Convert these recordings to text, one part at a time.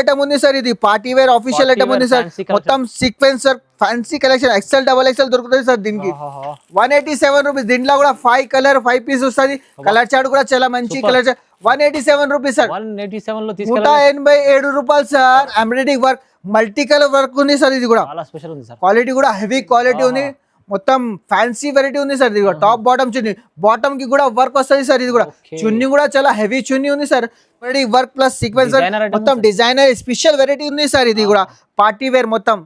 Item ఉంది sir, ఇది party wear official item ఉంది సార్. మొత్తం sequence sir, fancy collection XL XXL దొరుకుతుంది సార్ దీనికి. 187 రూపీస్. దీంట్లో కూడా 5 కలర్ 5 పీస్ వస్తుంది. కలర్ చార్ట్ కూడా చాలా మంచి కలర్. 187 rupees sir. 187 రూపాయలు sir. Embroidery work, multi colour work ఉంది సార్. ఇది కూడా క్వాలిటీ కూడా హెవీ క్వాలిటీ ఉంది. మొత్తం ఫ్యాన్సీ వెరైటీ ఉంది సార్. ఇది కూడా టాప్ బాటమ్ చున్నీ, బాటమ్ కి కూడా వర్క్ వస్తుంది సార్. ఇది కూడా చున్నీ కూడా చాలా హెవీ చున్నీ ఉంది సార్. వర్క్ ప్లస్ సీక్వెన్స్ మొత్తం డిజైనర్ స్పెషల్ వెరైటీ ఉంది సార్. ఇది కూడా పార్టీ వేర్ మొత్తం.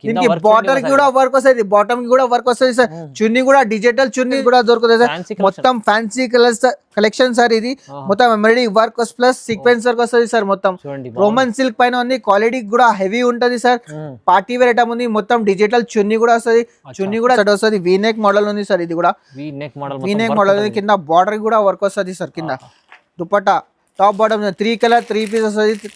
దీనికి బార్డర్ కి కూడా వర్క్ వస్తుంది, బాటమ్ కి కూడా వర్క్ వస్తుంది సార్. చున్నీ కూడా డిజిటల్ చున్నీ కూడా దొరుకుతుంది సార్. మొత్తం ఫ్యాన్సీ కలర్స్ కలెక్షన్ సార్. ఇది మొత్తం embroidery work plus sequence work వస్తుంది సార్. మొత్తం రోమన్ సిల్క్ పైన ఉంది. క్వాలిటీ కూడా హెవీ ఉంటది సార్. పార్టీ వేర్ ఐటమ్ ఉంది. మొత్తం డిజిటల్ చున్నీ కూడా వస్తుంది. చున్నీ కూడా వస్తుంది. వీనెక్ మోడల్ ఉంది సార్. ఇది కూడా వీనెక్ మోడల్ ఉంది. కింద బార్డర్ కి కూడా వర్క్ వస్తుంది సార్. కింద dupatta top bottom 3 colour 3 piece వస్తుంది.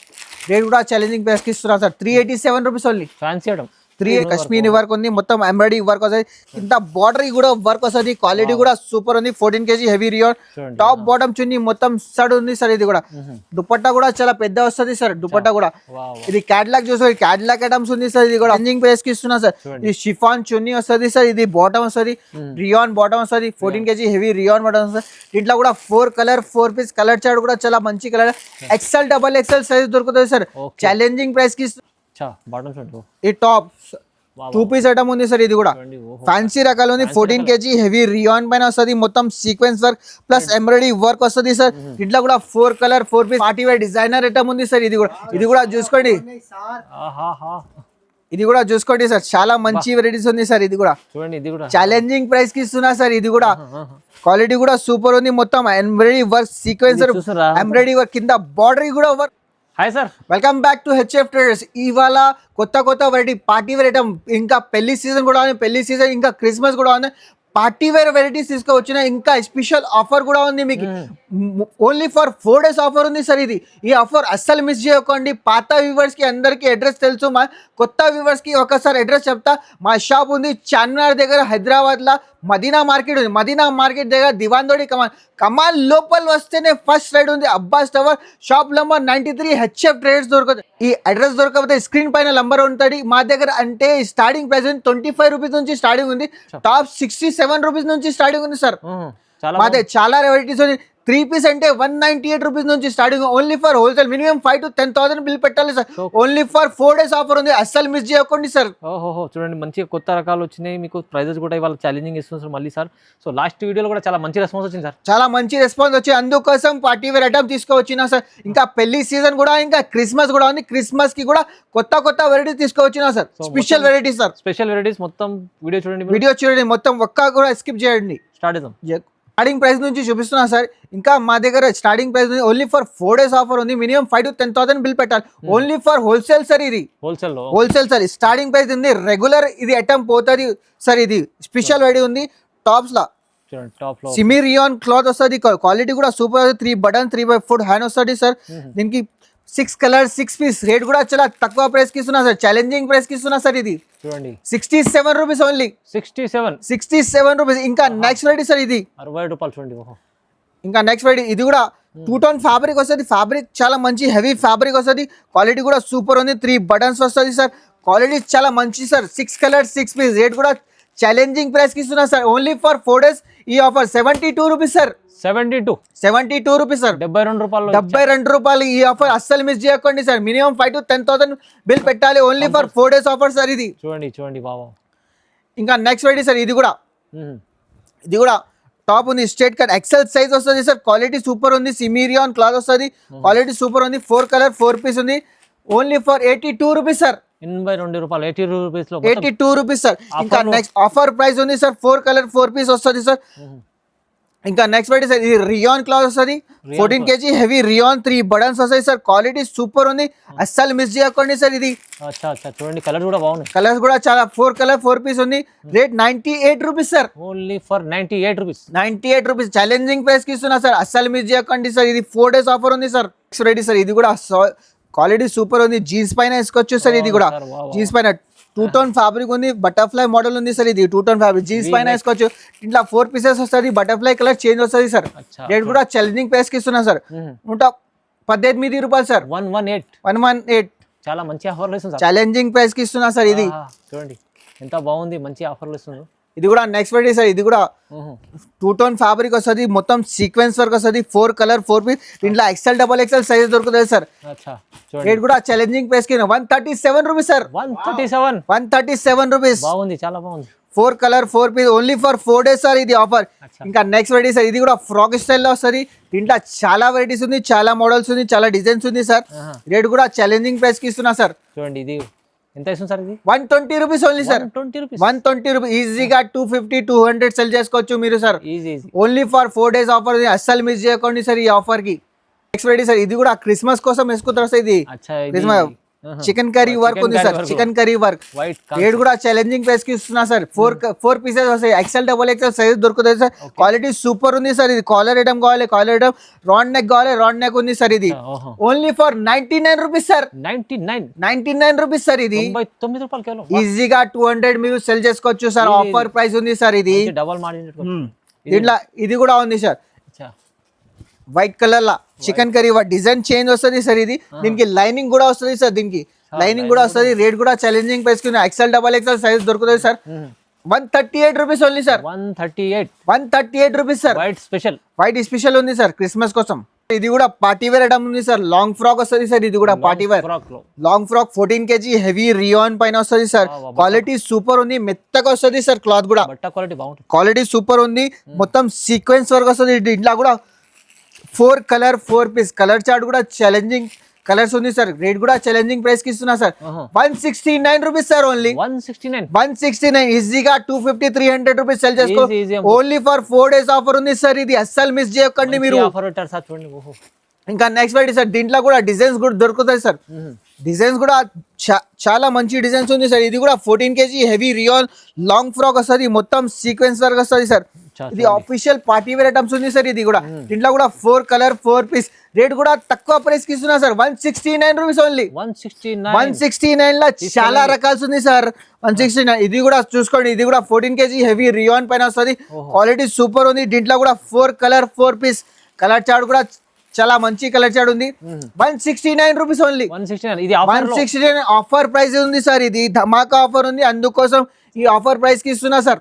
రేట్ కూడా ఛాలెంజింగ్ ప్రైస్ కి ఇస్తున్నారు sir. 387 rupees only. Fancy item 3 Kashmiri work ఉంది. మొత్తం ఎంబ్రాయిడరీ వర్క్ వస్తుంది. కింద బార్డర్ కూడా వర్క్ వస్తుంది. క్వాలిటీ కూడా సూపర్ ఉంది. 14 kg heavy rayon. Top bottom chunni మొత్తం స్టడ్ ఉంది సార్. ఇది కూడా దుపట్టా కూడా చాలా పెద్ద వస్తుంది సార్. దుపట్టా కూడా ఇది క్యాటలాగ్ చూసుకోండి. క్యాటలాగ్ ఐటమ్స్ ఉంది సార్. ఇది కూడా ఛాలెంజింగ్ ప్రైస్ కి ఇస్తున్నా సార్. ఇది షిఫాన్ చున్నీ వస్తుంది సార్. ఇది బాటమ్ వస్తుంది. రియాన్ బాటమ్ వస్తుంది. 14 kg హెవీ రియాన్ బాటమ్ వస్తుంది. దీంట్లో కూడా 4 కలర్ 4 పీస్ కలర్ చార్ట్ కూడా చాలా మంచి కలర్. XL XXL సైజ్ దొరుకుతుంది సార్. ఛాలెంజింగ్ ప్రైస్ కి ఈ టాప్ 2 పీస్ ఐటమ్ ఉంది సార్. ఇది కూడా ఫ్యాన్సీ రకాలు ఉంది. 14 kg హెవీ రియాన్ పైన వస్తుంది. మొత్తం sequence work plus embroidery work వస్తుంది సార్. ఇట్లా కూడా 4 colour 4 piece party wear designer item ఉంది సార్. ఇది కూడా చూసుకోండి. ఇది కూడా చూసుకోండి సార్. చాలా మంచి వెరైటీస్ ఉంది సార్. ఇది కూడా ఛాలెంజింగ్ ప్రైస్ కి ఇస్తున్నా సార్. ఇది కూడా క్వాలిటీ కూడా సూపర్ ఉంది. మొత్తం embroidery work sequence embroidery work కింద బార్డర్ కూడా work. Hi sir, welcome back to HF traders. ఇవాళ కొత్త వెరైటీ పార్టీ వేర్ ఐటమ్. ఇంకా పెళ్లి సీజన్ కూడా ఉంది. పెళ్లి సీజన్ ఇంకా క్రిస్మస్ కూడా ఉంది. పార్టీ వేర్ వెరైటీస్ తీసుకొచ్చిన ఇంకా స్పెషల్ ఆఫర్ కూడా ఉంది మీకు. ఓన్లీ ఫర్ 4 days ఆఫర్ ఉంది సార్. ఇది ఈ ఆఫర్ అస్సలు మిస్ చేయకండి. పాత వ్యూవర్స్ కి అందరికి అడ్రస్ తెలుసు. మా కొత్త వ్యూవర్స్ కి ఒకసారి అడ్రస్ చెప్తా. మా షాప్ ఉంది చార్మినార్ దగ్గర హైదరాబాద్ లా. మదీనా మార్కెట్ ఉంది. మదీనా మార్కెట్ దగ్గర దివాందోడి కమాల్ లోపల వస్తేనే ఫస్ట్ రైడ్ ఉంది Abbas tower. Shop number 93 HF traders దొరకదు. ఈ అడ్రస్ దొరకకపోతే స్క్రీన్ పైన నంబర్ ఉంటుంది. మా దగ్గర అంటే స్టార్టింగ్ ప్రైస్ 25 రూపీస్ నుంచి స్టార్టింగ్ ఉంది. టాప్ 67 రూపీస్ నుంచి స్టార్టింగ్ ఉంది సార్. మాదే చాలా వెరైటీస్ ఉంది. 3 పీస్ అంటే 198 రూపీస్ నుంచి starting. Only for wholesale. Minimum 5 to 10,000 bill పెట్టాలి sir. Only for 4 days offer ఉంది. అస్సలు మిస్ చేయకండి సార్. ఓహో చూడండి, మంచిగా కొత్త రకాలు వచ్చినాయి. మీకు ప్రైజెస్ కూడా ఇవాళ ఛాలెంజింగ్ ఇస్తుంది సార్ మళ్ళీ సార్. సో లాస్ట్ వీడియోలో కూడా చాలా మంచి రెస్పాన్స్ వచ్చింది సార్. చాలా మంచి రెస్పాన్స్ వచ్చి అందుకోసం పార్టీ వేర్ ఐటమ్ తీసుకోవచ్చినా సార్. ఇంకా పెళ్లి సీజన్ కూడా ఇంకా క్రిస్మస్ కూడా ఉంది. క్రిస్మస్ కి కూడా కొత్త వెరైటీస్ తీసుకోవచ్చినా sir. Special varieties sir. Special varieties మొత్తం వీడియో చూడండి. మొత్తం ఒక్క కూడా స్కిప్ చేయండి. స్టార్ట్ చేద్దాం. స్టార్టింగ్ ప్రైస్ నుంచి చూపిస్తున్నా సార్. ఇంకా మా దగ్గర స్టార్టింగ్ ప్రైస్ నుంచి ఓన్లీ ఫర్ 4 days ఆఫర్ ఉంది. మినిమం 5 to 10,000 బిల్ పెట్టాలి. Only for wholesale sir. ఇది హోల్సేల్ సార్. స్టార్టింగ్ ప్రైస్ ఉంది. రెగ్యులర్ ఇది ఐటమ్ పోతుంది సార్. ఇది స్పెషల్ వెరైటీ ఉంది. టాప్స్ లా సిమీ రియాన్ క్లాత్ వస్తుంది. క్వాలిటీ కూడా సూపర్. 3 బటన్ 3/4 హ్యాండ్ వస్తుంది సార్. దీనికి 6 కలర్ 6 పీస్. రేట్ కూడా చాలా తక్కువ ప్రైస్ కి ఇస్తున్నా సార్. ఛాలెంజింగ్ ప్రైస్ కి ఇస్తున్నా సార్. ఇది చూడండి 67 రూపీస్ ఓన్లీ. 67 రూపీస్. ఇంకా నెక్స్ట్ వెరైటీ సార్. ఇది 60 రూపాయలు చూడండి. ఇంకా నెక్స్ట్ వెరైటీ. ఇది కూడా 2 tone ఫ్యాబ్రిక్ వస్తుంది. ఫ్యాబ్రిక్ చాలా మంచి హెవీ ఫ్యాబ్రిక్ వస్తుంది. క్వాలిటీ కూడా సూపర్ ఉంది. 3 బటన్స్ వస్తుంది సార్. క్వాలిటీ చాలా మంచి సార్. 6 colour 6 piece. రేట్ కూడా ఛాలెంజింగ్ ప్రైస్ కి ఇస్తున్నా సార్. ఓన్లీ ఫర్ 4 days ఈ offer. 72 rupees sir. 72 rupees sir. 72 రూపాయలు ఈ ఆఫర్. అస్సలు మిస్ చేయకండి సార్. మినిమం 5 to 10,000 బిల్ పెట్టాలి. Only for 4 days offer sir. ఇది చూడండి బాబా. ఇంకా నెక్స్ట్ వెరైటీ సార్. ఇది కూడా టాప్ ఉంది. స్ట్రేట్ కట్ XL సైజ్ వస్తుంది సార్. క్వాలిటీ సూపర్ ఉంది. సిమీరియాన్ క్లాత్ వస్తుంది. క్వాలిటీ సూపర్ ఉంది. 4 కలర్ 4 పీస్ ఉంది. Only for 82 rupees sir. 82 రూపాయలు. 82 రూపీస్ సార్. ఇంకా నెక్స్ట్ ఆఫర్ ప్రైస్ ఉంది సార్. 4 కలర్ 4 పీస్ వస్తుంది సార్. ఇంకా నెక్స్ట్ వెరైటీ సార్. ఇది రియాన్ క్లాత్ వస్తుంది. 14 kg హెవీ రియాన్. 3 బటన్స్ వస్తాయి సార్. క్వాలిటీ సూపర్ ఉంది. అస్సలు మిస్ చేయకండి సార్. ఇది చూడండి, కలర్ కూడా బాగుంది. కలర్స్ కూడా చాలా 4 కలర్ 4 పీస్ ఉంది. Rate 98 rupees sir. Only for 98 rupees. Challenging price కి ఇస్తున్నా సార్. అస్సలు మిస్ చేయకండి సార్. ఇది 4 days ఆఫర్ ఉంది సార్. Next variety sir. ఇది కూడా క్వాలిటీ సూపర్ ఉంది. జీన్స్ పైన వేసుకోవచ్చు సార్. ఇది కూడా జీన్స్ పైన 2 tone ఫ్యాబ్రిక్ ఉంది. బటర్ఫ్లై మోడల్ ఉంది సార్. ఇది 2 tone ఫ్యాబ్రిక్. జీన్స్ పైన వేసుకోవచ్చు. ఇంట్లో 4 పీసెస్ వస్తుంది. బటర్ఫ్లై కలర్ చేంజ్ వస్తుంది సార్. రేట్ కూడా ఛాలెంజింగ్ ప్రైస్ కి ఇస్తున్నా సార్. ₹18 సార్. 118 118 చాలా మంచి ఆఫర్లు ఇస్తుంది సార్. ఛాలెంజింగ్ ప్రైస్ కి ఇస్తున్నా సార్ ఇది. చూడండి ఎంత బాగుంది, మంచి ఆఫర్లు ఇస్తున్నారు. ఇది కూడా నెక్స్ట్ వెరైటీ సార్. ఇది కూడా 2 టోన్ ఫ్యాబ్రిక్ వస్తుంది, మొత్తం సీక్వెన్స్ వర్క్ వస్తుంది, 4 కలర్ 4 పీస్. దీంట్లో XL XXL సైజ్ దొరుకుతుంది సార్. రేట్ కూడా ఛాలెంజింగ్ ప్రైస్ కి ₹137 సార్. 137 రూపీస్. బాగుంది, చాలా బాగుంది. 4 colour 4 piece only for 4 days sir ఇది ఆఫర్. ఇంకా నెక్స్ట్ వెరైటీ సార్. ఇది కూడా ఫ్రాక్ స్టైల్లో వస్తుంది. దీంట్లో చాలా వెరైటీస్ ఉంది, చాలా మోడల్స్ ఉంది, చాలా డిజైన్స్ ఉంది సార్. రేట్ కూడా ఛాలెంజింగ్ ప్రైస్ కి ఇస్తున్నా సార్. చూడండి ఇది ఎంత ఇస్తుంది సార్? ఇది ₹120 ఓన్లీ సార్. 120 రూపీస్ ఈజీగా 250 200 సెల్ చేసుకోవచ్చు మీరు sir. Only for 4 days offer. అస్సలు మిస్ చేయకండి సార్ ఈ ఆఫర్ కి. Next variety sir. ఇది కూడా క్రిస్మస్ కోసం వేసుకుంటారు సార్. ఇది క్రిస్మస్ చికెన్ కర్రీ వర్క్ ఉంది sir. Chicken curry work rate కూడా ఛాలెంజింగ్ ప్రైస్ కి ఇస్తున్నా సార్. 4 పీసెస్ వస్తాయి. XL XXL సైజ్ దొరుకుతుంది సార్. క్వాలిటీ సూపర్ ఉంది సార్. ఇది కాలర్ ఐటమ్ కావాలి, కాలర్ ఐటమ్. రౌండ్ నెక్ కావాలి, రౌండ్ నెక్ ఉంది సార్. ఇది only for 99 rupees sir. 99 rupees sir. ఇది 99 రూపాయలు కేవలం. ఈజీగా 200 మీరు సెల్ చేసుకోవచ్చు సార్. ఆఫర్ ప్రైస్ ఉంది సార్. ఇది డబల్ దీంట్లో ఇది కూడా ఉంది సార్. వైట్ కలర్ లా చికెన్ కర్రీ డిజైన్ చేంజ్ వస్తుంది సార్. ఇది దీనికి లైనింగ్ కూడా వస్తుంది సార్. దీనికి లైనింగ్ కూడా వస్తుంది. రేట్ కూడా ఛాలెంజింగ్ ప్రైస్ కి XL XXL సైజ్ దొరుకుతుంది sir. 138 rupees only sir. 138 rupees sir. White special ఉంది సార్ క్రిస్మస్ కోసం. ఇది కూడా పార్టీ వేర్ ఐటమ్ ఉంది సార్. లాంగ్ ఫ్రాక్ వస్తుంది సార్. ఇది కూడా party wear long frock 14 kg heavy rayon పైన వస్తుంది సార్. క్వాలిటీ సూపర్ ఉంది, మెత్తగా వస్తుంది సార్. క్లాత్ కూడా క్వాలిటీ సూపర్ ఉంది. మొత్తం సీక్వెన్స్ వర్క్ వస్తుంది. ఇంట్లో కూడా 4 కలర్ 4 పీస్ కలర్ చార్ట్ కూడా ఛాలెంజింగ్ కలర్స్ ఉంది సార్. రేట్ కూడా ఛాలెంజింగ్ ప్రైస్ కి ఇస్తున్నా సార్. 169 rupees sir. ఓన్లీ 169 ఈజీగా 250 300 రూపీస్ సెల్ చేసుకో. ఓన్లీ ఫర్ 4 days ఆఫర్ ఉంది సార్. ఇది అస్సలు మిస్ చేయకండి మీరు. ఇంకా నెక్స్ట్ వెరైటీ సార్. దీంట్లో కూడా డిజైన్స్ కూడా దొరుకుతాయి సార్. డిజైన్స్ కూడా చాలా మంచి డిజైన్స్ ఉంది సార్. ఇది కూడా 14 kg heavy rayon long frock వస్తుంది. మొత్తం సీక్వెన్స్ వర్క్ వస్తుంది సార్. ఇది ఆఫీషియల్ పార్టీ వేర్ ఐటమ్స్ ఉంది సార్. ఇది కూడా దీంట్లో కూడా 4 కలర్ 4 పీస్. రేట్ కూడా తక్కువ ప్రైస్ కి ఇస్తున్నా సార్. 169 rupees only. 169 లో చాలా రకాల్స్ ఉంది సార్. 169 ఇది కూడా చూసుకోండి. ఇది కూడా 14 kg హెవీ రియాన్ పైన వస్తుంది. క్వాలిటీ సూపర్ ఉంది. దీంట్లో కూడా 4 కలర్ 4 పీస్ కలర్ చార్ట్ కూడా చాలా మంచి కలర్ చార్ట్ ఉంది. 169 రూపీస్ ఓన్లీ. 169 ఆఫర్ ప్రైస్ ఉంది సార్. ఇది ధమాకా ఆఫర్ ఉంది, అందుకోసం ఈ ఆఫర్ ప్రైస్ కి ఇస్తున్నా సార్.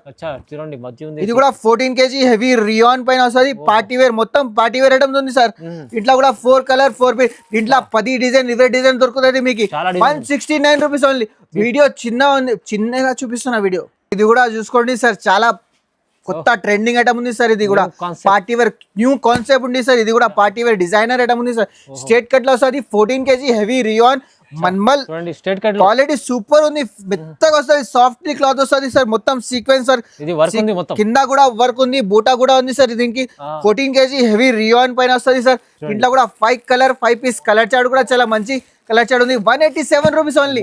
ఇది కూడా 14 kg హెవీ రియాన్ పైన వస్తుంది. పార్టీ వేర్ మొత్తం పార్టీ వేర్ ఐటమ్స్ ఉంది సార్. ఇట్లా కూడా 4 కలర్ 4 పీస్. దీంట్లో 10 డిజైన్ 20 డిజైన్ దొరుకుతుంది మీకు. 169 రూపీస్ ఓన్లీ. వీడియో చిన్నగా చూపిస్తున్నా వీడియో. ఇది కూడా చూసుకోండి సార్. చాలా కొత్త ట్రెండింగ్ ఐటమ్ ఉంది సార్. ఇది కూడా పార్టీ వేర్ న్యూ కాన్సెప్ట్ ఉంది సార్. ఇది కూడా పార్టీ వేర్ డిజైనర్ ఐటమ్ ఉంది సార్. స్ట్రేట్ కట్ లో వస్తుంది. 14 kg హెవీ రియాన్ మన్మల్ క్వాలిటీ సూపర్ ఉంది. మెత్తగా వస్తుంది. సాఫ్ట్ క్లాత్ వస్తుంది సార్. మొత్తం సీక్వెన్స్ వర్క్ కింద కూడా వర్క్ ఉంది. బూటా కూడా ఉంది సార్. దీనికి 14 kg హెవీ రియాన్ పైన వస్తుంది సార్. ఇంట్లో కూడా 5 కలర్ 5 పీస్ కలర్ చార్ట్ కూడా చాలా మంచి కలర్ చార్ట్ ఉంది. 187 రూపీస్ ఓన్లీ.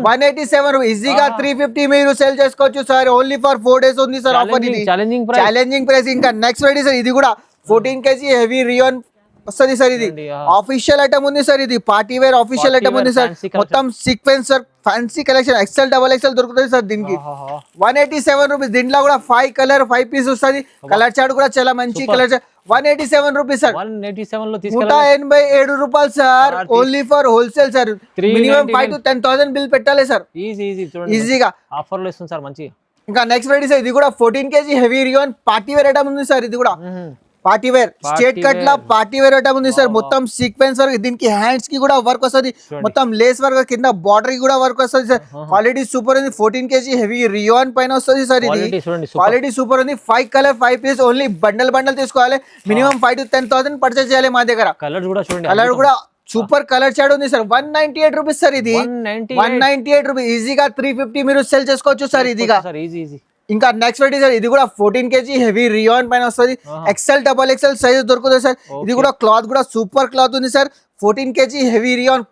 187 ఈజీగా 350 మీరు సేల్ చేసుకోవచ్చు సార్. ఓన్లీ ఫర్ 4 days ఉంది సార్ ఆఫర్. ఇది ఛాలెంజింగ్ ప్రైస్. ఇంకా నెక్స్ట్ వెరైటీ సార్. ఇది కూడా 14 kg హెవీ రియాన్ వస్తుంది సార్. ఇది ఆఫీషియల్ ఐటమ్ ఉంది సార్. ఇది పార్టీ వేర్ ఆఫీషియల్ ఐటమ్ ఉంది సార్. మొత్తం sequence work fancy collection XL XXL దొరుకుతుంది సార్. దీనికి 187 రూపీస్. దీంట్లో కూడా 5 కలర్ 5 పీస్ వస్తుంది. కలర్ చార్ట్ కూడా చాలా మంచి కలర్ చార్ట్. 187 rupees sir. 187 రూపాయలు sir. Only for wholesale sir. Minimum 5 to 10,000 bill పెట్టాలి సార్. ఈజీగా ఆఫర్లు ఇస్తుంది సార్ మంచి. ఇంకా నెక్స్ట్ వెరైటీ సార్. ఇది కూడా 14 kg heavy rayon party wear item ఉంది సార్. ఇది కూడా పార్టీ వేర్ స్ట్రేట్ కట్ లా పార్టీ వేర్ ఐటమ్ ఉంది సార్. మొత్తం సీక్వెన్స్ వర్క్. దీనికి హ్యాండ్స్ కి కూడా వర్క్ వస్తుంది. మొత్తం లేస్ వర్క్ కింద బార్డర్ కి కూడా వర్క్ వస్తుంది సార్. క్వాలిటీ సూపర్ ఉంది. 14 kg హెవీ రియాన్ పైన వస్తుంది సార్. ఇది క్వాలిటీ సూపర్ ఉంది. 5 కలర్ 5 పీస్ ఓన్లీ. బండల్ తీసుకోవాలి. మినిమం 5 to 10,000 పర్చేస్ చేయాలి మా దగ్గర. కలర్ కూడా సూపర్ కలర్ చార్ట్ ఉంది సార్. 198 rupees sir. ఇది 198 రూపీస్ ఈజీగా 350 మీరు సెల్ చేసుకోవచ్చు సార్. ఇదిగా ఇంకా నెక్స్ట్ వెరైటీ సార్. ఇది కూడా 14 kg హెవీ రియాన్ పైన వస్తుంది. XL XXL సైజ్ దొరుకుతుంది సార్. ఇది కూడా క్లాత్ కూడా సూపర్ క్లాత్ ఉంది సార్. 14 kg హెవీ రియాన్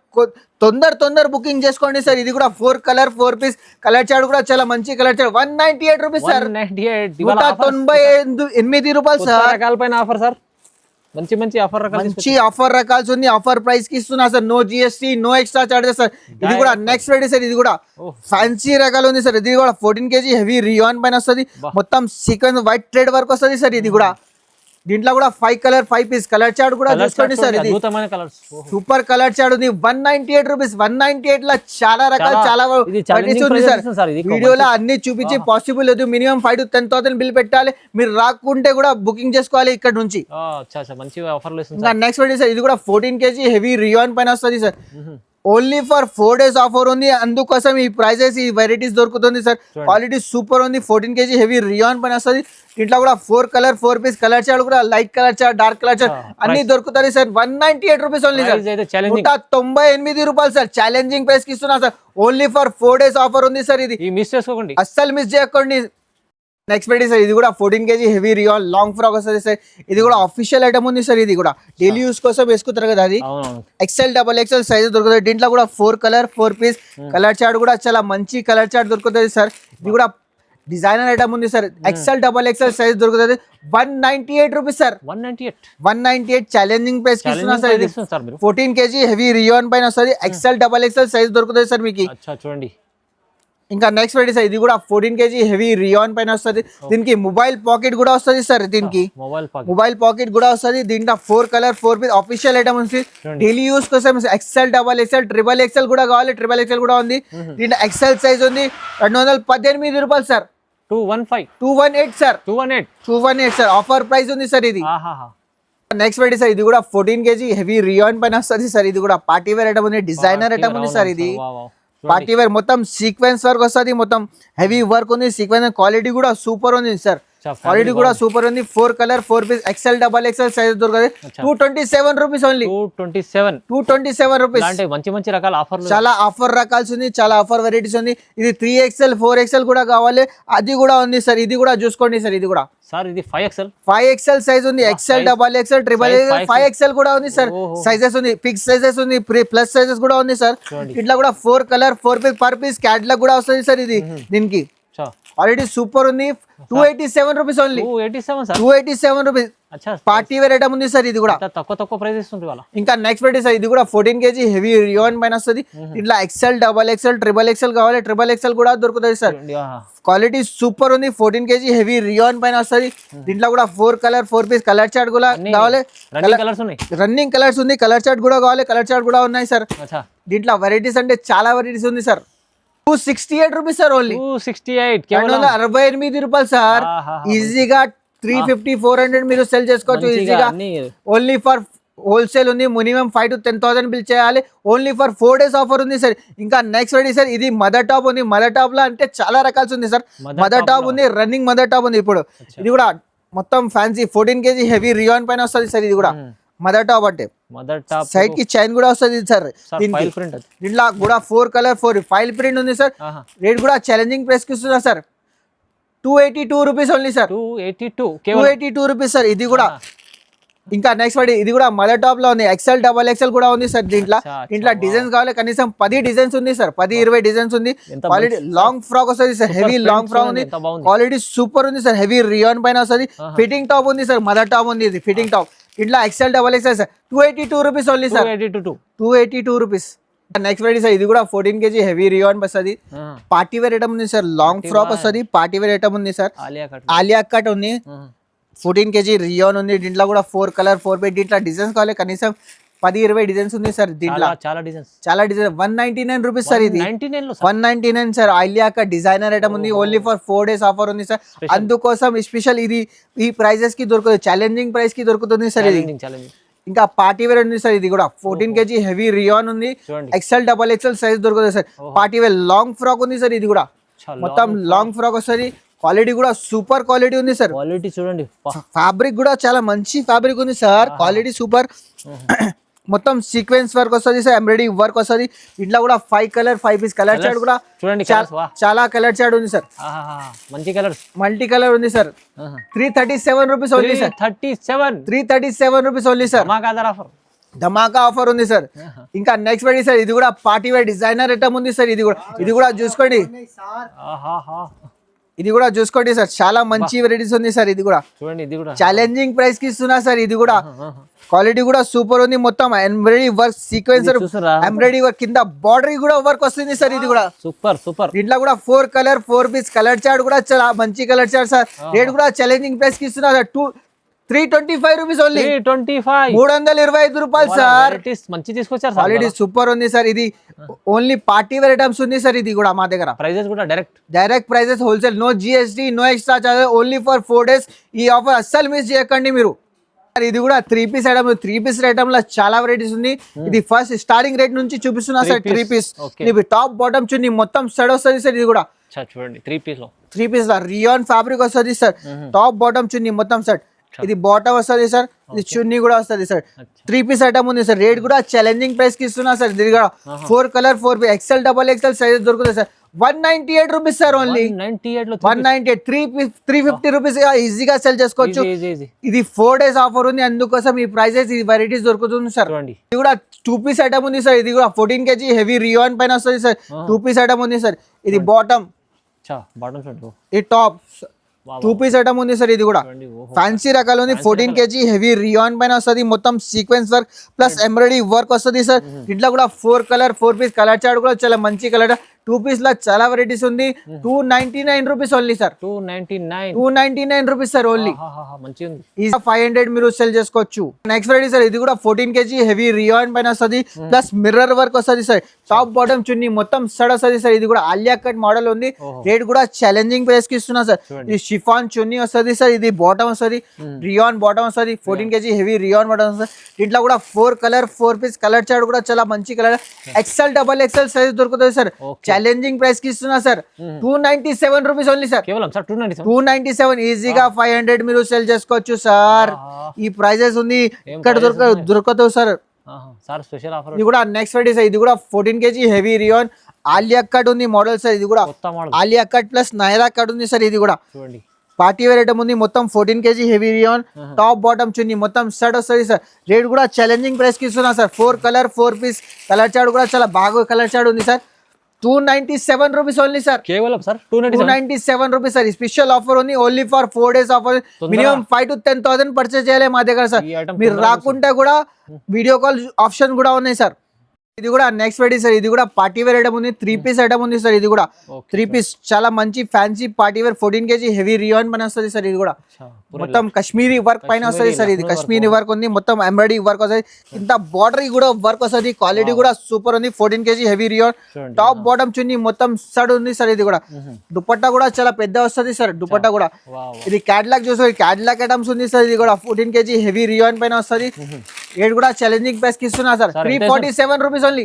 తొందర బుకింగ్ చేసుకోండి సార్. ఇది కూడా 4 కలర్ 4 పీస్ కలర్ చార్ట్ కూడా చాలా మంచి కలర్ చార్ట్. 198 rupees sir. 198 రూపాయలు సార్. Offer sir. మంచి ఆఫర్ రకాల్స్ ఉంది. ఆఫర్ ప్రైస్ కి ఇస్తున్నా sir. No GST no extra charges sir. ఇది కూడా నెక్స్ట్ వెరైటీ సార్. ఇది కూడా ఫ్యాన్సీ రకాలు ఉంది సార్. ఇది కూడా 14 kg హెవీ రియాన్ పైన వస్తుంది. మొత్తం సీక్వెన్స్ వైట్ థ్రెడ్ వర్క్ వస్తుంది సార్. ఇది కూడా దీంట్లో కూడా 5 కలర్ 5 పీస్ కలర్ చార్ట్ కూడా చూసుకోండి సార్. ఇది అద్భుతమైన కలర్స్, సూపర్ కలర్ చార్ట్ ఉంది. 198 రూపీస్. 198 లో చాలా రకాలు చాలా varieties ఉంది సార్. వీడియోలో అన్ని చూపించి పాసిబుల్ లేదు. మినిమం 5 to 10,000 బిల్ పెట్టాలి. మీరు రాకుంటే కూడా బుకింగ్ చేసుకోవాలి ఇక్కడ నుంచి. మంచి ఆఫర్లు. నెక్స్ట్ వెరైటీ సార్, ఇది కూడా 14 kg హెవీ రియాన్ పైన వస్తుంది sir. Only for 4 days offer ఉంది, అందుకోసం ఈ ప్రైజెస్ ఈ వెరైటీస్ దొరుకుతుంది సార్. క్వాలిటీ సూపర్ ఉంది. 14 kg హెవీ రియాన్ పైన వస్తుంది. ఇంట్లో కూడా 4 కలర్ 4 పీస్ కలర్ చార్ట్ కూడా light colour chart dark colour chart అన్ని దొరుకుతుంది సార్. 198 rupees only sir. 198 రూపాయలు సార్. ఛాలెంజింగ్ ప్రైస్ కి ఇస్తున్నా sir. Only for 4 days offer ఉంది సార్. ఇది మిస్ చేసుకోకండి, అస్సలు మిస్ చేయకండి. నెక్స్ట్ వెరైటీ సార్, ఇది కూడా 14 kg heavy rayon long frock వస్తుంది సార్. ఇది కూడా అఫీషియల్ ఐటమ్ ఉంది సార్. ఇది కూడా డైలీ యూస్ కోసం వేసుకుంటారు కదా, అది XL XXL సైజ్ దొరుకుతుంది. దీంట్లో కూడా 4 కలర్ 4 పీస్ కలర్ చార్ట్ కూడా చాలా మంచి కలర్ చార్ట్ దొరుకుతుంది సార్. ఇది కూడా డిజైనర్ ఐటమ్ ఉంది సార్. XL XXL సైజ్ దొరుకుతుంది. 198 రూపీస్ సార్. 198 ఛాలెంజింగ్ ప్రైస్ కి ఇస్తున్నా సార్. ఇది 14 kg హెవీ రియాన్ పైన వస్తుంది. XL XXL సైజ్ దొరుకుతుంది సార్ మీకు. చూడండి. ఇంకా నెక్స్ట్ వెరైటీ సార్, ఇది కూడా 14 kg హెవీ రియాన్ పైన వస్తుంది. దీనికి మొబైల్ పాకెట్ కూడా వస్తుంది సార్. దీనికి మొబైల్ పాకెట్ కూడా వస్తుంది. దీంట్లో 4 కలర్ 4 పీస్ అఫీషియల్ ఐటమ్ ఉంది. డైలీ యూస్ కోసం XL XXL XXL కూడా కావాలి. XXL కూడా ఉంది. దీంట్లో XL సైజ్ ఉంది. 218 రూపాయలు sir. 218 sir. 218 sir. Offer price ఉంది సార్ ఇది. నెక్స్ట్ వెరైటీ సార్, ఇది కూడా 14 kg హెవీ రియాన్ పైన వస్తుంది సార్. ఇది కూడా పార్టీ వేర్ ఐటమ్ ఉంది. డిజైనర్ ఐటమ్ ఉంది సార్. ఇది పార్టీ వేర్ మొత్తం సీక్వెన్స్ వర్క్ వస్తుంది. మొత్తం హెవీ వర్క్ ఉంది. సీక్వెన్స్ క్వాలిటీ కూడా సూపర్ ఉంది సార్. క్వాలిటీ కూడా సూపర్ ఉంది. 4 colour 4 piece XL XXL size దొరుకుతుంది. 227 రూపీస్ ఓన్లీ. 227 రూపీస్. మంచి రకాల ఆఫర్, చాలా ఆఫర్ రకాల్స్ ఉంది. చాలా ఆఫర్ వెరైటీస్ ఉంది. ఇది 3XL 4XL కూడా కావాలి, అది కూడా ఉంది సార్. ఇది కూడా చూసుకోండి సార్. ఇది కూడా సార్ ఇది 5XL సైజ్ ఉంది. XL XXL XXL 5XL కూడా ఉంది సార్. సైజెస్ ఉంది. ఫిక్స్ సైజెస్ ఉంది. ప్లస్ సైజెస్ కూడా ఉంది సార్. ఇట్లా కూడా 4 colour 4 piece per piece catalogue కూడా వస్తుంది సార్. ఇది దీనికి క్వాలిటీ సూపర్ ఉంది. 287 rupees only. 287 rupees. Party wear item ఉంది సార్. ఇది కూడా తక్కువ ప్రైస్ ఇస్తుంది వాళ్ళ. ఇంకా నెక్స్ట్ వెరైటీ సార్, ఇది కూడా 14 kg హెవీ రియాన్ పైన వస్తుంది. ఇట్లా XL XXL XXL కావాలి. XXL కూడా దొరుకుతుంది సార్. క్వాలిటీ సూపర్ ఉంది. 14 kg హెవీ రియాన్ పైన వస్తుంది. దీంట్లో కూడా 4 కలర్ 4 పీస్ కలర్ చార్ట్ కూడా కావాలి. రన్నింగ్ కలర్స్ ఉంది. కలర్ చార్ట్ కూడా కావాలి. కలర్ చార్ట్ కూడా ఉన్నాయి సార్. దీంట్లో వెరైటీస్ అంటే చాలా వెరైటీస్ ఉంది సార్. 268 rupees sir. ఓన్లీ 268 రూపాయలు సార్. ఈజీగా 350 400 మీరు సెల్ చేసుకోవచ్చు ఈజీగా. ఓన్లీ ఫర్ హోల్సేల్ ఉంది. మినిమం 5 to 10,000 బిల్ చేయాలి. ఓన్లీ ఫర్ 4 days ఆఫర్ ఉంది సార్. ఇంకా నెక్స్ట్ వెరైటీ సార్, ఇది మదర్ టాప్ ఉంది. మదర్ టాప్ లో అంటే చాలా రకాల్స్ ఉంది సార్. మదర్ టాప్ ఉంది. రన్నింగ్ మదర్ టాప్ ఉంది. ఇప్పుడు ఇది కూడా మొత్తం ఫ్యాన్సీ 14 kg హెవీ రియాన్ పైన వస్తుంది సార్. ఇది కూడా మదర్ టాప్ అంటే సైడ్ కి చైన్ కూడా వస్తుంది సార్. దీంట్లో కూడా 4 కలర్ 4 ఫైల్ ప్రింట్ ఉంది సార్. రేట్ కూడా ఛాలెంజింగ్ ప్రైస్ కి ఇస్తున్నా sir. 282 rupees only sir. 282 rupees sir. ఇది కూడా ఇంకా నెక్స్ట్ వాడి ఇది కూడా మదర్ టాప్ లో ఉంది. XL XXL కూడా ఉంది సార్. దీంట్లో డిజైన్స్ కావాలి. కనీసం 10 డిజైన్స్ ఉంది సార్. 10-20 డిజైన్స్ ఉంది. క్వాలిటీ లాంగ్ ఫ్రాక్ వస్తుంది సార్. హెవీ లాంగ్ ఫ్రాక్ ఉంది. క్వాలిటీ సూపర్ ఉంది సార్. హెవీ రియాన్ పైన వస్తుంది. ఫిట్టింగ్ టాప్ ఉంది సార్. మదర్ టాప్ ఉంది. ఇది ఫిట్టింగ్ టాప్. ఇట్లా XL XXL sir. 282 rupees only sir. 282 rupees. Next variety sir, ఇది కూడా 14 kg హెవీ రియాన్ వస్తుంది. పార్టీ వేర్ ఐటమ్ ఉంది సార్. లాంగ్ ఫ్రాక్ వస్తుంది. పార్టీ వేర్ ఐటమ్ ఉంది సార్. ఆలియా కట్ ఉంది. 14 kg రియాన్ ఉంది. దీంట్లో కూడా 4 కలర్ 4 పీస్. దీంట్లో డిజైన్స్ కావాలి. కనీసం 10-20 డిజైన్స్ ఉంది సార్. దీంట్లో చాలా డిజైన్. 199 rupees sir. ఇది 199 sir. Alia cut designer item ఉంది. ఓన్లీ ఫర్ 4 days ఆఫర్ ఉంది సార్. అందుకోసం స్పెషల్ ఇది ఈ ప్రైజెస్ కి దొరుకుతుంది. ఛాలెంజింగ్ ప్రైస్ కి దొరుకుతుంది సార్. ఇది ఇంకా పార్టీ వేర్ ఉంది సార్. ఇది కూడా 14 kg హెవీ రియాన్ ఉంది. XL XXL సైజ్ దొరుకుతుంది sir. Party wear long frock ఉంది సార్. ఇది కూడా మొత్తం లాంగ్ ఫ్రాక్ వస్తుంది. క్వాలిటీ కూడా సూపర్ క్వాలిటీ ఉంది సార్. క్వాలిటీ చూడండి. ఫ్యాబ్రిక్ కూడా చాలా మంచి ఫ్యాబ్రిక్ ఉంది సార్. Quality super. మొత్తం సీక్వెన్స్ వర్క్ వస్తుంది సార్. ఎంబ్రాయిడరీ వర్క్ వస్తుంది. ఇంట్లో కూడా 5 కలర్ 5 పీస్ కలర్ చార్ట్ కూడా చూడండి. చాలా కలర్ చార్ట్ ఉంది సార్. మంచి కలర్స్ మల్టీ కలర్ ఉంది sir. 337 rupees only sir. 337 rupees only sir. ధమాకా ఆఫర్ ఉంది సార్. ఇంకా నెక్స్ట్ వెరైటీ సార్, ఇది కూడా పార్టీ వేర్ డిజైనర్ ఐటమ్ ఉంది సార్. ఇది కూడా చూసుకోండి. ఇది కూడా చూసుకోండి సార్. చాలా మంచి వెరైటీస్ ఉంది సార్. ఇది కూడా చూడండి. ఇది కూడా ఛాలెంజింగ్ ప్రైస్ కి ఇస్తున్నా సార్. ఇది కూడా క్వాలిటీ కూడా సూపర్ ఉంది. మొత్తం embroidery work sequence embroidery work కింద బార్డర్ కూడా వర్క్ వస్తుంది సార్. ఇది కూడా సూపర్. దీంట్లో కూడా 4 కలర్ 4 పీస్ కలర్ చార్ట్ కూడా చాలా మంచి కలర్ చార్ట్ సార్. రేట్ కూడా ఛాలెంజింగ్ ప్రైస్ కి ఇస్తున్నా సార్. 325 rupees only. 325 325 రూపాయలు సార్. మంచి తీసుకొచ్చారు సార్. క్వాలిటీ సూపర్ ఉంది సార్. ఇది ఓన్లీ పార్టీ వేర్ ఐటమ్స్ ఉంది సార్. ఇది కూడా మా దగ్గర ప్రైజెస్ కూడా direct prices wholesale, no GST, no extra charges, only for 4 days. ఈ ఆఫర్ అస్సలు మిస్ చేయకండి మీరు. ఇది కూడా 3 piece ఐటమ్. 3 piece ఐటమ్ లో చాలా వెరైటీస్ ఉంది. ఇది ఫస్ట్ స్టార్టింగ్ రేట్ నుంచి చూపిస్తున్నా సార్. 3 piece ఇది టాప్ బాటమ్ చున్నీ మొత్తం సెట్ వస్తుంది సార్. ఇది కూడా చూడండి 3 piece లో రియాన్ ఫ్యాబ్రిక్ వస్తుంది సార్. టాప్ బాటమ్ చున్నీ మొత్తం సెట్. ఇది బాటమ్ వస్తుంది సార్. ఇది చున్నీ కూడా వస్తుంది సార్. 3 piece ఐటమ్ ఉంది సార్. రేట్ కూడా ఛాలెంజింగ్ ప్రైస్ కి ఇస్తున్నా సార్. ఇది కూడా 4 కలర్ 4 XL XXL సైజెస్ దొరుకుతాయి sir. 198 rupees sir. Only 198. 350 rupees ఈజీగా సెల్ చేసుకోవచ్చు. ఇది 4 days ఆఫర్ ఉంది, అందుకోసం ఈ ప్రైజెస్, ఈ వెరైటీస్ దొరుకుతుంది సార్. ఇది కూడా 2 piece ఐటమ్ ఉంది సార్. ఇది కూడా 14 kg హెవీ రియాన్ పైన వస్తుంది సార్. 2 piece ఐటమ్ ఉంది సార్. ఇది బాటమ్, ఈ టాప్ 2 piece ఐటమ్ ఉంది సార్. ఇది కూడా ఫ్యాన్సీ రకాలు ఉంది. 14 kg హెవీ రియాన్ పైన వస్తుంది. మొత్తం sequence work plus embroidery work వస్తుంది సార్. ఇట్లా కూడా 4 కలర్ 4 piece కలర్ చార్ట్ కూడా చాలా మంచి కలర్. 2 piece లో చాలా వెరైటీస్ ఉంది. 299 rupees only sir. 299 rupees sir only. ఈ 500 మీరు సెల్ చేసుకోవచ్చు. Next variety sir. ఇది కూడా 14 kg హెవీ రియాన్ పైన వస్తుంది. ప్లస్ మిర్రర్ వర్క్ వస్తుంది సార్. టాప్ బాటమ్ చున్నీ మొత్తం సడ్ వస్తుంది సార్. ఇది కూడా ఆలియా కట్ మోడల్ ఉంది. రేట్ కూడా ఛాలెంజింగ్ ప్రైస్ కి ఇస్తున్నా సార్. ఇది షిఫాన్ చున్నీ వస్తుంది సార్. ఇది బాటమ్ వస్తుంది, రియాన్ బాటమ్ వస్తుంది. 14 kg హెవీ రియాన్ బాటమ్ వస్తుంది. దీంట్లో కూడా 4 కలర్ 4 piece కలర్ చార్ట్ కూడా చాలా మంచి కలర్. XL XXL సైజ్ దొరుకుతుంది సార్. ఛాలెంజింగ్ ప్రైస్ కి ఇస్తున్నా సార్. 297 rupees only sir. 297 ఈజీగా 500 మీరు సెల్ చేసుకోవచ్చు సార్. ఈ ప్రైజెస్ ఉంది, ఇక్కడ దొరకదు సార్. ఇది కూడా నెక్స్ట్ వెరైటీ సార్. ఇది కూడా 14 kg heavy rayon Alia cut ఉంది మోడల్ సార్. ఇది కూడా Alia cut plus Naira cut ఉంది సార్. ఇది కూడా పార్టీ వేర్ ఐటమ్ ఉంది. మొత్తం 14 kg heavy rayon top bottom chunni మొత్తం సెట్ వస్తుంది సార్. రేట్ కూడా ఛాలెంజింగ్ ప్రైస్ కి ఇస్తున్నా sir. 4 colour 4 piece colour chart కూడా చాలా బాగా కలర్ చార్ట్ ఉంది సార్. 297 rupees only sir. కేవలం sir 297 rupees sir. Special offer ఉంది, only for 4 days offer. Minimum 5 to 10,000 purchase చేయాలి మా దగ్గర సార్. మీరు రాకుంటే కూడా వీడియో కాల్ ఆప్షన్ కూడా ఉన్నాయి సార్. ఇది కూడా నెక్స్ట్ వెరైటీ సార్. ఇది కూడా పార్టీ వేర్ ఐటమ్ ఉంది. 3 piece ఐటమ్ ఉంది సార్. ఇది కూడా 3 piece చాలా మంచి fancy party wear 14 kg heavy rayon పైన వస్తుంది సార్. ఇది కూడా మొత్తం కాశ్మీరీ వర్క్ పైన వస్తుంది సార్. ఇది కాశ్మీరీ వర్క్ ఉంది, మొత్తం ఎంబ్రాయిడరీ వర్క్ వస్తుంది. ఇంత బార్డర్ కూడా వర్క్ వస్తుంది. క్వాలిటీ కూడా సూపర్ ఉంది. 14 kg heavy rayon top bottom chunni మొత్తం సడ్ ఉంది సార్. ఇది కూడా దుపట్టా కూడా చాలా పెద్ద వస్తుంది సార్. దుపట్టా కూడా ఇది క్యాటలాగ్ చూసారు. క్యాటలాగ్ ఐటమ్స్ ఉంది సార్. ఇది కూడా 14 kg హెవీ రియాన్ పైన వస్తుంది. రేట్ కూడా ఛాలెంజింగ్ ప్రైస్ కి ఇస్తున్నా సార్. 347 rupees only.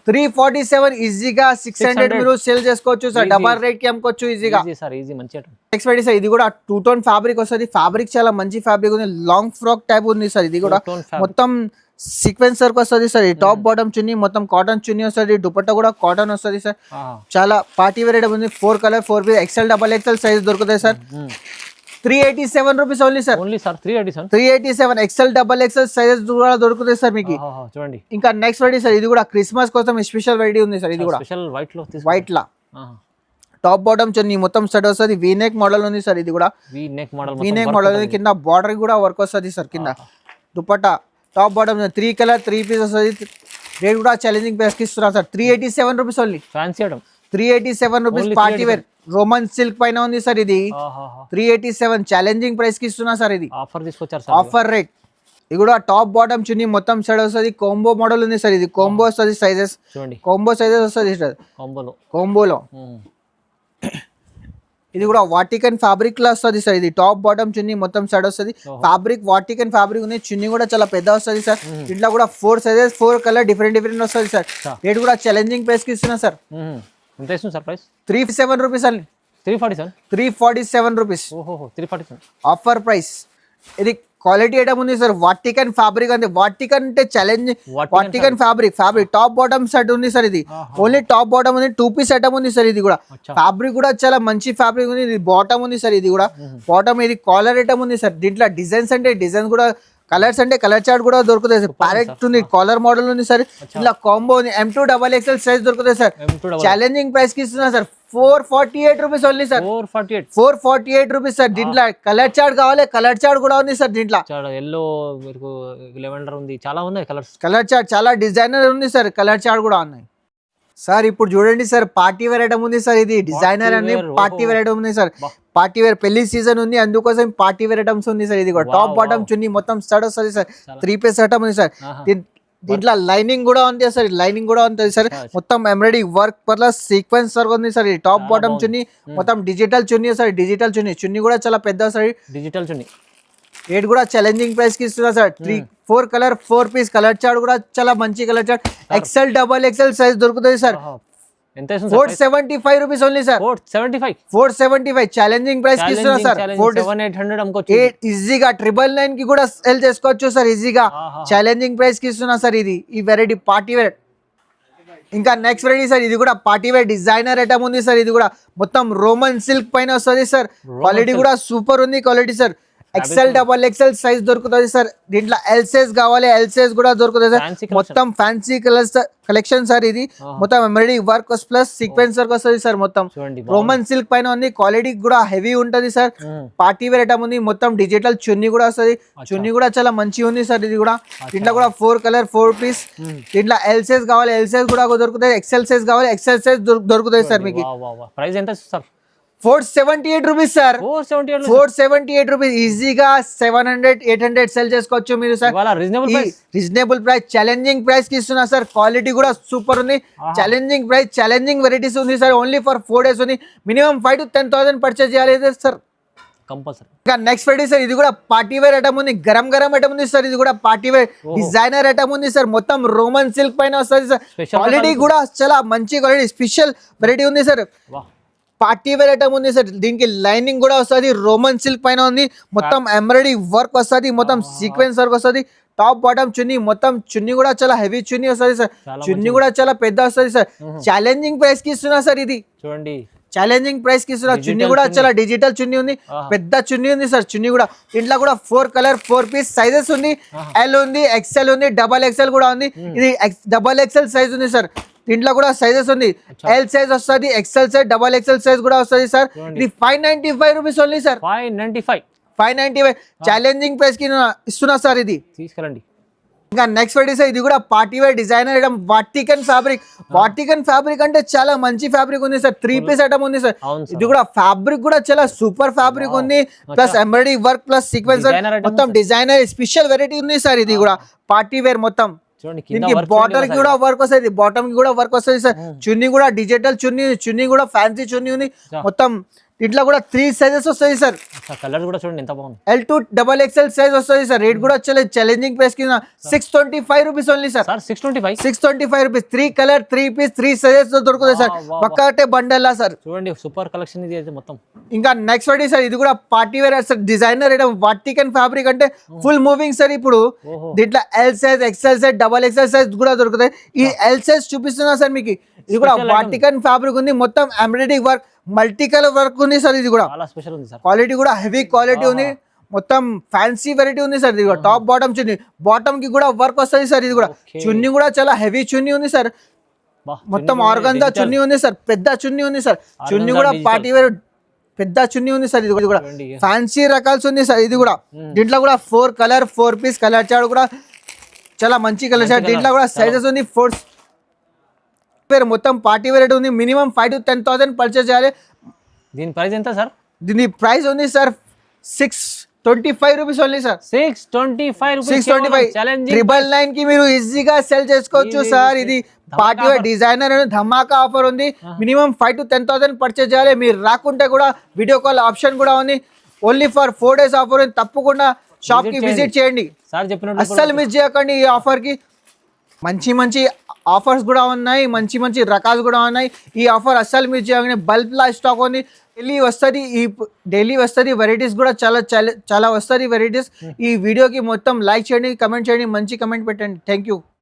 347 ఈజీగా 600 మీరు సేల్ చేసుకోవచ్చు సార్. డబల్ రేట్ కి అమ్ముకోవచ్చు ఈజీగా. Next variety sir. ఇది కూడా 2 tone ఫ్యాబ్రిక్ వస్తుంది. ఫ్యాబ్రిక్ చాలా మంచి ఫ్యాబ్రిక్ ఉంది. లాంగ్ ఫ్రాక్ టైప్ ఉంది సార్. ఇది కూడా మొత్తం సీక్వెన్స్ వర్క్ వస్తుంది సార్. టాప్ బాటమ్ చున్నీ మొత్తం కాటన్ చున్నీ వస్తుంది. దుపట్టా కూడా కాటన్ వస్తుంది సార్. చాలా పార్టీ వేర్ ఐటమ్ ఉంది. 4 colour 4 piece XL XXL size దొరుకుతాయి sir. 387 rupees only sir. 387 XL XXL sizes కూడా దొరుకుతాయి సార్ మీకు. చూడండి ఇంకా నెక్స్ట్ వెరైటీ సార్. ఇది కూడా క్రిస్మస్ కోసం స్పెషల్ వెరైటీ ఉంది సార్. ఇది కూడా వైట్ లా టాప్ బాటమ్ చున్నీ మొత్తం సెట్ వస్తుంది. వీనెక్ మోడల్ ఉంది సార్. ఇది కూడా వీనెక్ మోడల్ ఉంది. కింద బార్డర్ కూడా వర్క్ వస్తుంది సార్. కింద dupatta top bottom 3 colour 3 piece వస్తుంది. రేట్ కూడా ఛాలెంజింగ్ ప్రైస్ కి ఇస్తున్నారు sir. 387 rupees only. Fancy item 387 rupees party wear Roman silk పైన ఉంది సార్. ఇది 387 ఛాలెంజింగ్ ప్రైస్ కి ఇస్తున్నా సార్. ఇది ఆఫర్ తీసుకొచ్చారు. Offer rate. ఇది కూడా టాప్ బాటమ్ చున్నీ మొత్తం సెట్ వస్తుంది. కాంబో మోడల్ ఉంది సార్. ఇది కాంబో వస్తుంది. సైజెస్ కాంబో సైజెస్ వస్తుంది కాంబోలో. ఇది కూడా వాటికన్ ఫ్యాబ్రిక్ లా వస్తుంది సార్. ఇది టాప్ బాటమ్ చున్నీ మొత్తం సెట్ వస్తుంది. ఫ్యాబ్రిక్ వాటికన్ ఫ్యాబ్రిక్ ఉంది. చున్నీ కూడా చాలా పెద్ద వస్తుంది సార్. ఇట్లా కూడా 4 సైజెస్ 4 కలర్ డిఫరెంట్ వస్తుంది సార్. రేట్ కూడా ఛాలెంజింగ్ ప్రైస్ కి ఇస్తున్నా సార్. 347 రూపీస్ అండి. 347 రూపీస్ ఆఫర్ ప్రైస్. ఇది క్వాలిటీ ఐటమ్ ఉంది సార్. వాటికన్ ఫ్యాబ్రిక్ అంటే వాటికన్ అంటే challenge. Vatican fabric top bottom set ఉంది సార్. ఇది ఓన్లీ టాప్ బాటమ్ ఉంది. 2 piece ఐటమ్ ఉంది సార్. ఇది కూడా ఫ్యాబ్రిక్ కూడా చాలా మంచి ఫ్యాబ్రిక్ ఉంది. ఇది బాటమ్ ఉంది సార్. ఇది కూడా బాటమ్. ఇది కాలర్ ఐటమ్ ఉంది సార్. దీంట్లో డిజైన్స్ అంటే డిజైన్స్ కూడా, కలర్స్ అంటే కలర్ చార్ట్ కూడా దొరుకుతాయి సార్. ప్యారెట్ ఉంది, కాలర్ మోడల్ ఉంది సార్. ఇలా కాంబో ఉంది. M2 XXL సైజ్ దొరుకుతాయి సార్. ఛాలెంజింగ్ ప్రైస్ కి ఇస్తున్నా sir. 448 rupees only sir. 448 rupees sir. దీంట్లో కలర్ చార్ట్ కావాలి, కలర్ చార్ట్ కూడా ఉంది సార్. దీంట్లో ఎల్లో లెవెండర్ ఉంది, చాలా ఉన్నాయి కలర్స్. కలర్ చార్ట్ చాలా డిజైనర్ ఉంది సార్. కలర్ చార్ట్ కూడా ఉన్నాయి సార్. ఇప్పుడు చూడండి సార్, పార్టీ వేర్ ఐటమ్ ఉంది సార్. ఇది డిజైనర్ అని పార్టీ వేర్ ఐటమ్ ఉంది సార్. పార్టీ వేర్ పెళ్లి సీజన్ ఉంది, అందుకోసం పార్టీ వేర్ ఐటమ్స్ ఉంది సార్. ఇది కూడా టాప్ బాటమ్ చున్నీ మొత్తం స్టడ్ వస్తుంది సార్. 3 పీస్ ఐటమ్ ఉంది సార్. దీంట్లో లైనింగ్ కూడా ఉంది సార్, లైనింగ్ కూడా ఉంటుంది సార్. మొత్తం embroidery work plus sequence work ఉంది సార్. ఇది టాప్ బాటమ్ చున్నీ మొత్తం డిజిటల్ చున్నీ సార్. డిజిటల్ చున్నీ కూడా చాలా పెద్ద సార్. డిజిటల్ చున్నీ రేట్ కూడా ఛాలెంజింగ్ ప్రైస్ కి ఇస్తున్నా sir. 4 colour 4 piece colour chart కూడా చాలా మంచి colour chart. XL XXL size దొరుకుతుంది సార్. ఎంత 475 rupees only sir. 475 challenging price కి ఇస్తున్నా సార్. 700-800 అమ్ముకోవచ్చు ఈజీగా 999 కి కూడా సెల్ చేసుకోవచ్చు సార్ ఈజీగా. ఛాలెంజింగ్ ప్రైస్ కి ఇస్తున్నా సార్. ఇది ఈ వెరైటీ పార్టీ వేర్. ఇంకా నెక్స్ట్ వెరైటీ సార్, ఇది కూడా పార్టీ వేర్ డిజైనర్ ఐటమ్ ఉంది సార్. ఇది కూడా మొత్తం రోమన్ సిల్క్ పైన వస్తుంది సార్. క్వాలిటీ కూడా సూపర్ ఉంది quality sir. XL XXL size దొరుకుతుంది సార్. దీంట్లో L సైజ్ కావాలి, L సైజ్ కూడా దొరుకుతుంది సార్. మొత్తం ఫ్యాన్సీ కలర్స్ కలెక్షన్ సార్. ఇది మొత్తం embroidery work plus sequence work వస్తుంది సార్. మొత్తం రోమన్ సిల్క్ పైన ఉంది. క్వాలిటీ కూడా హెవీ ఉంటది సార్. పార్టీ వేర్ ఐటమ్ ఉంది. మొత్తం డిజిటల్ చున్నీ కూడా వస్తుంది. చున్నీ కూడా చాలా మంచిగా ఉంది సార్. ఇది కూడా దీంట్లో కూడా 4 కలర్ 4 పీస్. దీంట్లో L సైజ్ కావాలి, L సైజ్ కూడా దొరుకుతుంది. XL సైజ్ కావాలి, XL సైజ్ దొరుకుతుంది సార్. మీకు ప్రైస్ ఎంత సార్? 478 rupees sir. 478 రూపీస్ ఈజీగా 700-800 సెల్ చేసుకోవచ్చు మీరు sir. Reasonable price challenging price కి ఇస్తున్నా సార్. క్వాలిటీ కూడా సూపర్ ఉంది. ఛాలెంజింగ్ ప్రైస్ ఛాలెంజింగ్ వెరైటీస్ ఉంది సార్. ఓన్లీ ఫర్ 4 డేస్ ఉంది. మినిమం 5 to 10,000 పర్చేజ్ చేయాలి సార్ కంపల్సరీ. ఇంకా నెక్స్ట్ వెరైటీ సార్, ఇది కూడా పార్టీ వేర్ ఐటమ్ ఉంది. గరం ఐటమ్ ఉంది సార్. ఇది కూడా పార్టీ వేర్ డిజైనర్ ఐటమ్ ఉంది సార్. మొత్తం రోమన్ సిల్క్ పైన వస్తుంది సార్. క్వాలిటీ కూడా చాలా మంచి క్వాలిటీ స్పెషల్ వెరైటీ ఉంది సార్. పార్టీ వేర్ ఐటమ్ ఉంది సార్. దీనికి లైనింగ్ కూడా వస్తుంది. రోమన్ సిల్క్ పైన ఉంది. మొత్తం ఎంబ్రాయిడరీ వర్క్ వస్తుంది. మొత్తం సీక్వెన్స్ వర్క్ వస్తుంది. టాప్ బాటమ్ చున్నీ మొత్తం చున్నీ కూడా చాలా హెవీ చున్నీ వస్తుంది సార్. చున్నీ కూడా చాలా పెద్ద వస్తుంది సార్. ఛాలెంజింగ్ ప్రైస్ కి ఇస్తున్నా సార్. ఇది చూడండి ఛాలెంజింగ్ ప్రైస్ కి ఇస్తున్నా. చున్నీ కూడా చాలా డిజిటల్ చున్నీ ఉంది. పెద్ద చున్నీ ఉంది సార్. చున్నీ కూడా ఇంట్లో కూడా 4 కలర్ 4 పీస్ సైజెస్ ఉంది. L ఉంది, XL ఉంది, XXL కూడా ఉంది. ఇది XXL సైజ్ ఉంది సార్. దీంట్లో కూడా సైజెస్ ఉంది. L సైజ్ వస్తుంది, XL సైజ్, XXL సైజ్ కూడా వస్తుంది సార్. ఇది 595 rupees only sir. 595 challenging price కి ఇస్తున్నా సార్. ఇది తీసుకెళ్ళండి. ఇంకా నెక్స్ట్ వెరైటీ సార్, ఇది కూడా party wear designer item. Vatican fabric అంటే చాలా మంచి ఫ్యాబ్రిక్ ఉంది సార్. 3 పీస్ ఐటమ్ ఉంది సార్. ఇది కూడా ఫ్యాబ్రిక్ కూడా చాలా సూపర్ ఫ్యాబ్రిక్ ఉంది. Plus embroidery work plus sequence మొత్తం డిజైనర్ స్పెషల్ వెరైటీ ఉంది సార్. ఇది కూడా పార్టీ వేర్ మొత్తం. దీనికి బార్డర్ కి కూడా వర్క్ వస్తుంది, బాటమ్ కి కూడా వర్క్ వస్తుంది సార్. చున్నీ కూడా డిజిటల్ చున్నీ కూడా ఫ్యాన్సీ చున్నీ ఉంది. మొత్తం దీంట్లో కూడా 3 సైజెస్ వస్తాయి సార్. కలర్ కూడా చూడండి ఎంత బాగుంది. L to XXL సైజ్ వస్తుంది సార్. రేట్ కూడా ఛాలెంజింగ్ ప్రైస్ కింద 625 rupees only sir. 625 rupees. 3 colour 3 piece 3 sizes దొరుకుతాయి సార్. ఒక్కటే బండల్ సార్. చూడండి సూపర్ కలెక్షన్ ఇది అయితే మొత్తం. ఇంకా నెక్స్ట్ వెరైటీ సార్, ఇది కూడా party wear sir. Designer item. Vatican fabric అంటే ఫుల్ మూవింగ్ సార్. ఇప్పుడు దీంట్లో L size, XL size, XXL size కూడా దొరుకుతాయి. ఈ L సైజ్ చూపిస్తున్నా సార్ మీకు. ఇది కూడా వాటికన్ ఫ్యాబ్రిక్ ఉంది. మొత్తం embroidery work multi colour work ఉంది సార్. ఇది కూడా క్వాలిటీ కూడా హెవీ క్వాలిటీ ఉంది. మొత్తం ఫ్యాన్సీ వెరైటీ ఉంది సార్. ఇది కూడా టాప్ బాటమ్ చున్నీ, బాటమ్ కి కూడా వర్క్ వస్తుంది సార్. ఇది కూడా చున్నీ కూడా చాలా హెవీ చున్నీ ఉంది సార్. మొత్తం ఆర్గంజా చున్నీ ఉంది సార్. పెద్ద చున్నీ ఉంది సార్. చున్నీ కూడా పార్టీ వేర్ పెద్ద చున్నీ ఉంది సార్. ఇది కూడా ఫ్యాన్సీ రకాల్స్ ఉంది సార్. ఇది కూడా దీంట్లో కూడా 4 కలర్ 4 పీస్ కలర్ చార్ట్ కూడా చాలా మంచి కలర్ చార్ట్. దీంట్లో కూడా సైజెస్ ఉంది. 4 మొత్తం పార్టీ వేర్ ఉంది. మినిమం 5 to 10,000 పర్చేజ్ చేయాలి. దీని ప్రైస్ ఎంత సార్? దీని ప్రైస్ ఉంది సార్ 625 రూపీస్ ఓన్లీ సార్. 625 999 కి మీరు ఈజీగా సెల్ చేసుకోవచ్చు సార్. ఇది పార్టీ వేర్ డిజైనర్ ధమాకా ఆఫర్ ఉంది. మినిమం 5 to 10,000 పర్చేజ్ చేయాలి. మీరు రాకుంటే కూడా వీడియో కాల్ ఆప్షన్ కూడా ఉంది. ఓన్లీ ఫర్ 4 డేస్ ఆఫర్ ఉంది. తప్పకుండా షాప్ కి విజిట్ చేయండి. అస్సలు మిస్ చేయకండి ఈ ఆఫర్ కి. మంచి ఆఫర్స్ కూడా ఉన్నాయి. మంచి రకాలు కూడా ఉన్నాయి. ఈ ఆఫర్ అస్సలు మిస్ చేయకండి. బల్క్ లా స్టాక్ ఉంది. డైలీ వస్తుంది వెరైటీస్ కూడా చాలా వస్తుంది వెరైటీస్. ఈ వీడియోకి మొత్తం లైక్ చేయండి, కమెంట్ చేయండి, మంచి కమెంట్ పెట్టండి. Thank you.